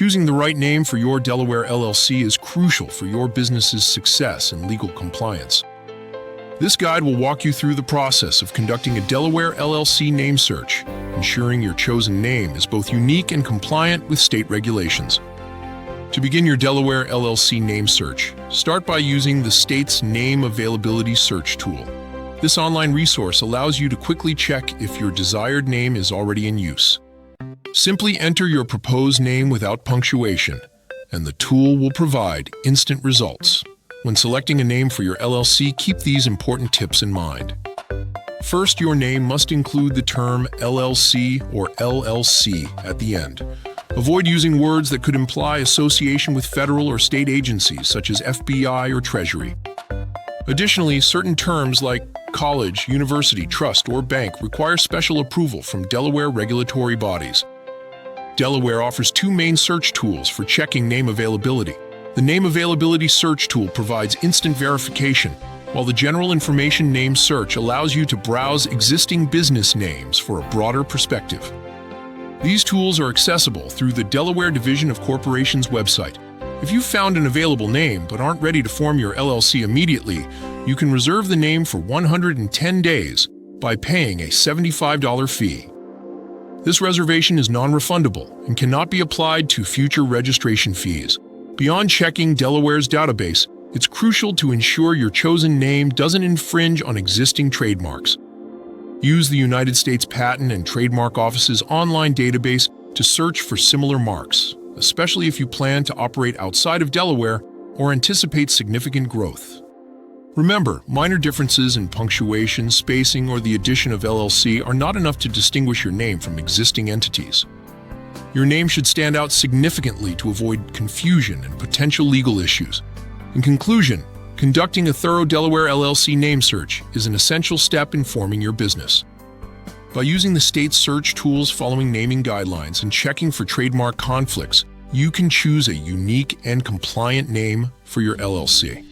Choosing the right name for your Delaware LLC is crucial for your business's success and legal compliance. This guide will walk you through the process of conducting a Delaware LLC name search, ensuring your chosen name is both unique and compliant with state regulations. To begin your Delaware LLC name search, start by using the state's Name Availability Search tool. This online resource allows you to quickly check if your desired name is already in use. Simply enter your proposed name without punctuation, and the tool will provide instant results. When selecting a name for your LLC, keep these important tips in mind. First, your name must include the term LLC or LLC at the end. Avoid using words that could imply association with federal or state agencies such as FBI or Treasury. Additionally, certain terms like college, university, trust, or bank require special approval from Delaware regulatory bodies. Delaware offers two main search tools for checking name availability. The Name Availability Search tool provides instant verification, while the General Information Name Search allows you to browse existing business names for a broader perspective. These tools are accessible through the Delaware Division of Corporations website. If you've found an available name but aren't ready to form your LLC immediately, you can reserve the name for 110 days by paying a $75 fee. This reservation is non-refundable and cannot be applied to future registration fees. Beyond checking Delaware's database, it's crucial to ensure your chosen name doesn't infringe on existing trademarks. Use the United States Patent and Trademark Office's online database to search for similar marks, especially if you plan to operate outside of Delaware or anticipate significant growth. Remember, minor differences in punctuation, spacing, or the addition of LLC are not enough to distinguish your name from existing entities. Your name should stand out significantly to avoid confusion and potential legal issues. In conclusion, conducting a thorough Delaware LLC name search is an essential step in forming your business. By using the state's search tools, following naming guidelines, and checking for trademark conflicts, you can choose a unique and compliant name for your LLC.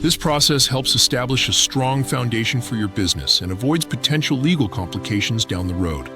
This process helps establish a strong foundation for your business and avoids potential legal complications down the road.